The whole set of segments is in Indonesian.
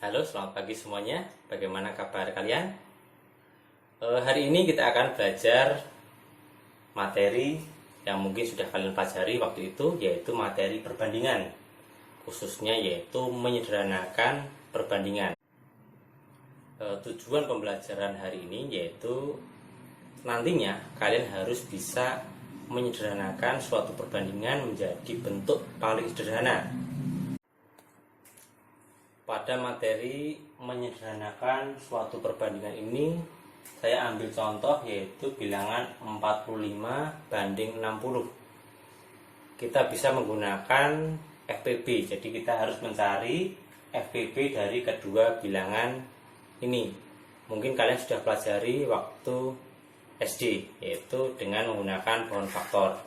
Halo, selamat pagi semuanya. Bagaimana kabar kalian? Hari ini kita akan belajar materi yang mungkin sudah kalian pelajari waktu itu, yaitu materi perbandingan. Khususnya yaitu menyederhanakan perbandingan. Tujuan pembelajaran hari ini yaitu nantinya kalian harus bisa menyederhanakan suatu perbandingan menjadi bentuk paling sederhana. Pada materi menyederhanakan suatu perbandingan ini, saya ambil contoh yaitu bilangan 45 banding 60. Kita bisa menggunakan FPB, jadi kita harus mencari FPB dari kedua bilangan ini. Mungkin kalian sudah pelajari waktu SD, yaitu dengan menggunakan pohon faktor.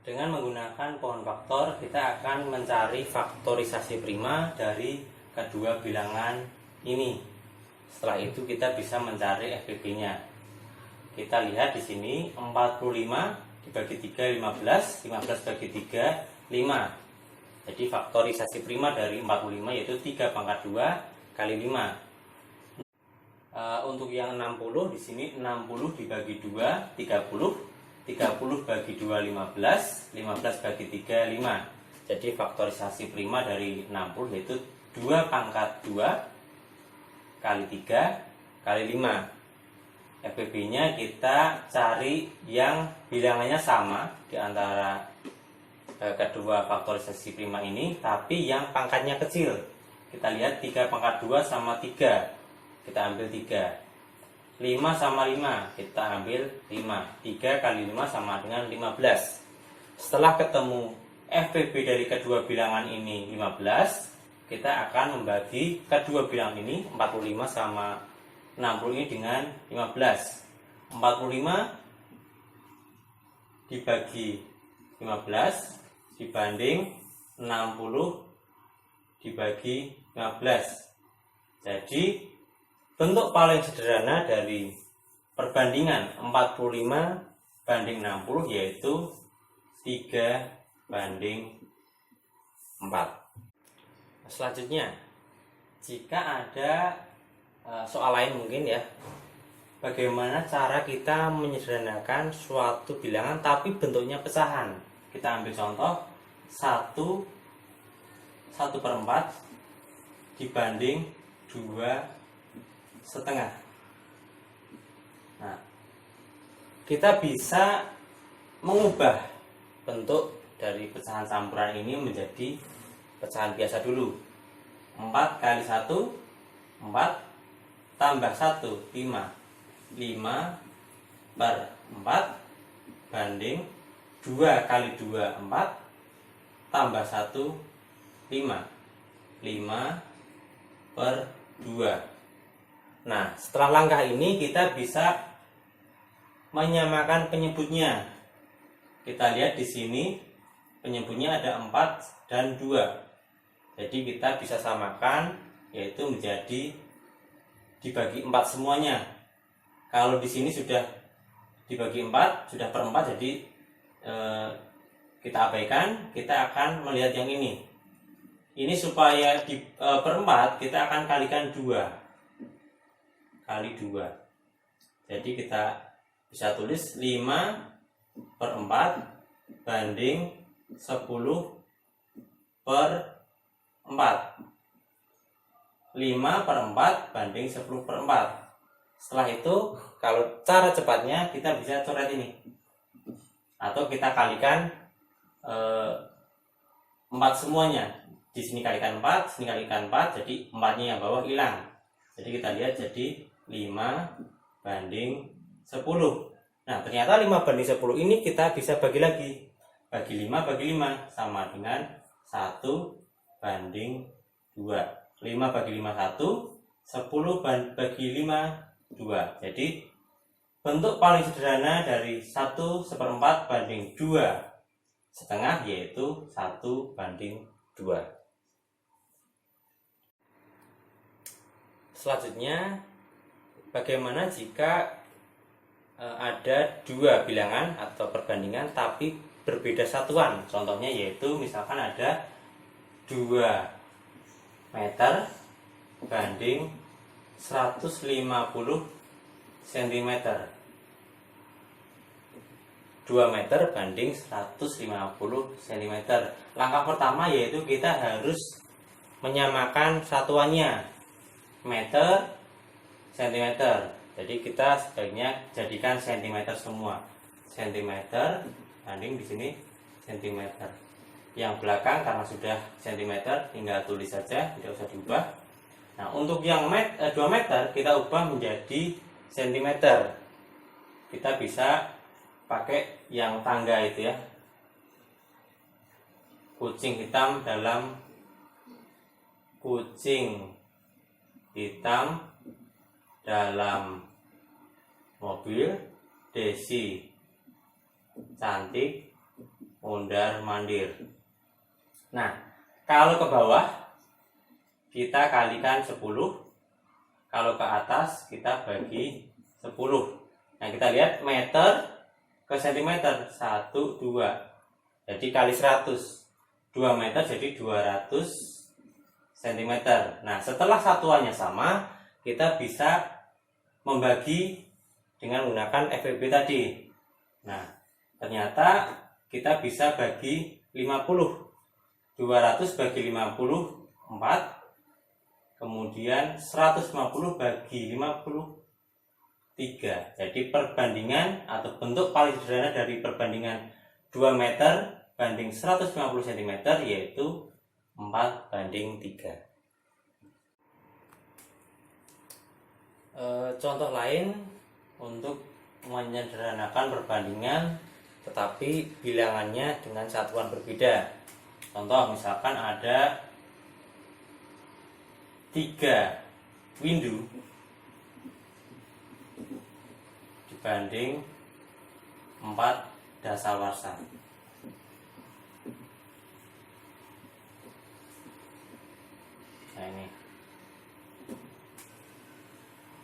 Dengan menggunakan pohon faktor, kita akan mencari faktorisasi prima dari kedua bilangan ini. Setelah itu kita bisa mencari FPB-nya. Kita lihat di sini 45 dibagi 3 15, 15 bagi 3 5. Jadi faktorisasi prima dari 45 yaitu 3 pangkat 2 kali 5. Untuk yang 60 di sini 60 dibagi 2 30. 30 bagi 2 15, 15 bagi 3 5. Jadi faktorisasi prima dari 60 yaitu 2 pangkat 2 kali 3 kali 5. FPB-nya kita cari yang bilangannya sama di antara kedua faktorisasi prima ini, tapi yang pangkatnya kecil. Kita lihat 3 pangkat 2 sama 3. Kita ambil 3. 5 sama 5, kita ambil 5. 3 kali 5 sama dengan 15. Setelah ketemu FPB dari kedua bilangan ini 15, kita akan membagi kedua bilangan ini 45 sama 60 ini dengan 15. 45 dibagi 15 dibanding 60 dibagi 15. Jadi bentuk paling sederhana dari perbandingan 45 banding 60 yaitu 3 banding 4. Selanjutnya, jika ada soal lain mungkin ya, bagaimana cara kita menyederhanakan suatu bilangan tapi bentuknya pecahan. Kita ambil contoh 1/4 dibanding 2 setengah. Nah, kita bisa mengubah bentuk dari pecahan campuran ini menjadi pecahan biasa dulu. 4 kali 1 4 tambah 1 5. 5 per 4 banding 2 kali 2 4 tambah 1 5. 5 per 2. Nah, setelah langkah ini kita bisa menyamakan penyebutnya. Kita lihat di sini penyebutnya ada 4 dan 2. Jadi kita bisa samakan, yaitu menjadi dibagi 4 semuanya. Kalau di sini sudah dibagi 4, sudah per 4, jadi kita abaikan, kita akan melihat yang ini. Ini supaya di per 4 kita akan kalikan 2 kali 2. Jadi kita bisa tulis 5/4 banding 10/4. 5/4 banding 10/4. Setelah itu, kalau cara cepatnya kita bisa coret ini. Atau kita kalikan 4 semuanya. Di sini kalikan 4, sini kalikan 4, jadi 4-nya yang bawah hilang. Jadi kita lihat jadi 5 banding 10. Nah, ternyata 5 banding 10 ini kita bisa bagi lagi. Bagi 5 bagi 5 sama dengan 1 banding 2. 5 bagi 5 1, 10 bagi 5 2. Jadi bentuk paling sederhana dari 1/4 banding 2 setengah yaitu 1 banding 2. Selanjutnya, bagaimana jika ada dua bilangan atau perbandingan tapi berbeda satuan? Contohnya yaitu misalkan ada 2 meter banding 150 cm. 2 meter banding 150 cm. Langkah pertama yaitu kita harus menyamakan satuannya meter cm. Jadi kita sebaiknya jadikan cm semua. Cm banding di sini cm. Yang belakang karena sudah cm tinggal tulis saja, tidak usah diubah. Nah, untuk yang 2 meter kita ubah menjadi cm. Kita bisa pakai yang tangga itu ya. Kucing hitam dalam mobil, Desi cantik mondar-mandir. Nah, kalau ke bawah kita kalikan 10, kalau ke atas kita bagi 10. Nah, kita lihat meter ke cm 1, 2. Jadi kali 100. 2 meter jadi 200 cm. Nah, setelah satuannya sama, kita bisa membagi dengan menggunakan FBB tadi. Nah, ternyata kita bisa bagi 50. 200 bagi 50 4. Kemudian 150 bagi 50 3. Jadi perbandingan atau bentuk paling sederhana dari perbandingan 2 meter banding 150 cm yaitu 4:3. Contoh lain untuk menyederhanakan perbandingan tetapi bilangannya dengan satuan berbeda. Contoh misalkan ada 3 windu dibanding 4 dasawarsa. Nah, ini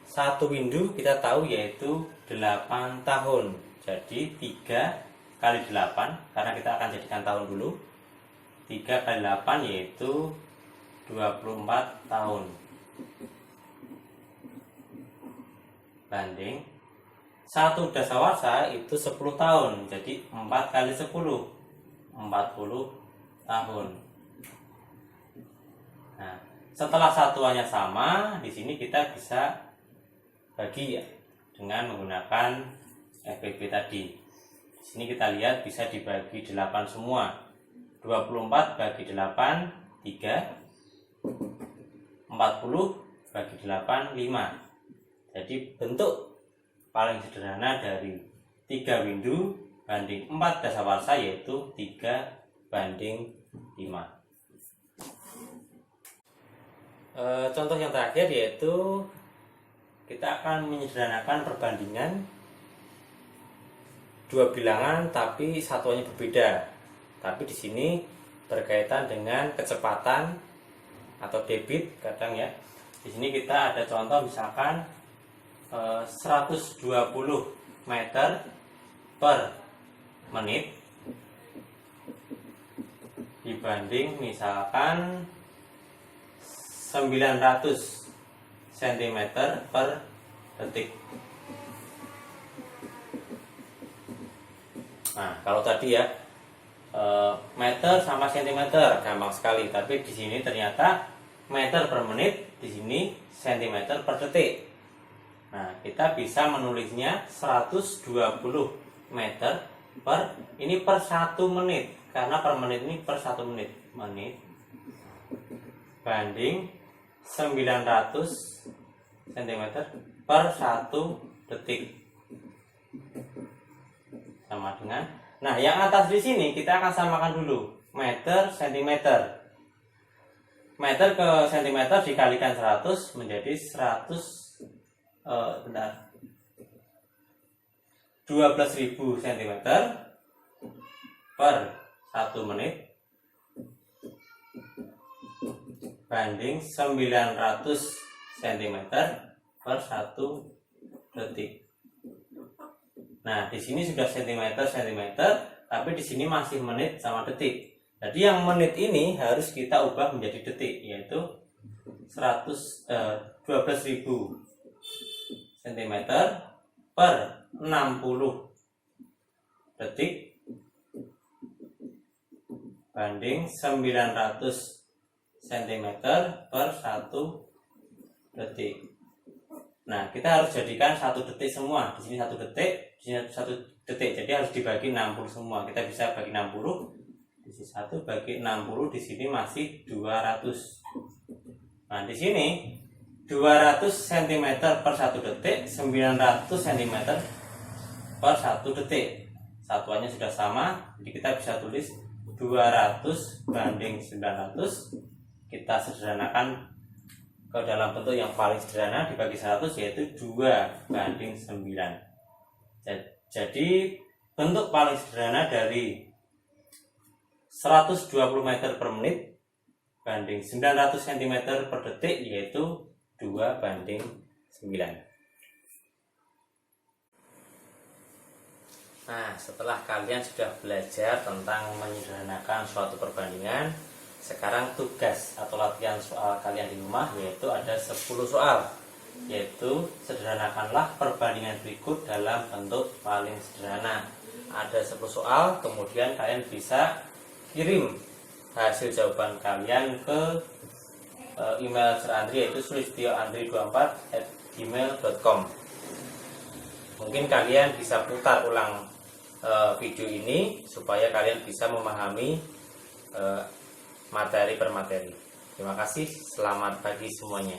satu windu kita tahu yaitu 8 tahun. Jadi 3 kali 8, karena kita akan jadikan tahun dulu. 3 kali 8 yaitu 24 tahun. Banding 1 dasawarsa itu 10 tahun. Jadi 4 kali 10 40 tahun. Nah, setelah satuannya sama, di sini kita bisa bagi ya dengan menggunakan FBB tadi. Di sini kita lihat bisa dibagi 8 semua. 24 bagi 8 3. 40 bagi 8 5. Jadi bentuk paling sederhana dari 3 windu banding 4 dasawarsa yaitu 3:5. Contoh yang terakhir yaitu kita akan menyederhanakan perbandingan 2 bilangan tapi satuannya berbeda. Tapi di sini berkaitan dengan kecepatan atau debit kadang ya. Di sini kita ada contoh misalkan 120 meter per menit dibanding misalkan 900 cm per detik. Nah, kalau tadi ya meter sama centimeter gampang sekali, tapi di sini ternyata meter per menit, di sini centimeter per detik. Nah, kita bisa menulisnya 120 meter per ini per 1 menit, karena per menit ini per 1 menit banding 900 cm per 1 detik sama dengan. Nah, yang atas di sini kita akan samakan dulu meter centimeter. Meter ke centimeter dikalikan 100 menjadi 12.000 cm per 1 menit banding 900 cm per 1 detik. Nah, di sini sudah cm, tapi di sini masih menit sama detik. Jadi yang menit ini harus kita ubah menjadi detik, yaitu 12.000 cm per 60 detik banding 900 cm per 1 detik. Nah, kita harus jadikan 1 detik semua. Di sini 1 detik, di sini 1 detik. Jadi harus dibagi 60 semua. Kita bisa bagi 60. Di sini 1 bagi 60, di sini masih 200. Nah, di sini 200 cm per 1 detik, 900 cm per 1 detik. Satuannya sudah sama, jadi kita bisa tulis 200 banding 900. Kita sederhanakan ke dalam bentuk yang paling sederhana, dibagi 100 yaitu 2 banding 9. Jadi bentuk paling sederhana dari 120 meter per menit banding 900 cm per detik yaitu 2 banding 9. Nah, setelah kalian sudah belajar tentang menyederhanakan suatu perbandingan, sekarang tugas atau latihan soal kalian di rumah yaitu ada 10 soal, yaitu sederhanakanlah perbandingan berikut dalam bentuk paling sederhana. Ada 10 soal, kemudian kalian bisa kirim hasil jawaban kalian ke email Sir Andri, yaitu sulistioandri24@gmail.com. Mungkin kalian bisa putar ulang video ini supaya kalian bisa memahami materi per materi. Terima kasih, selamat pagi semuanya.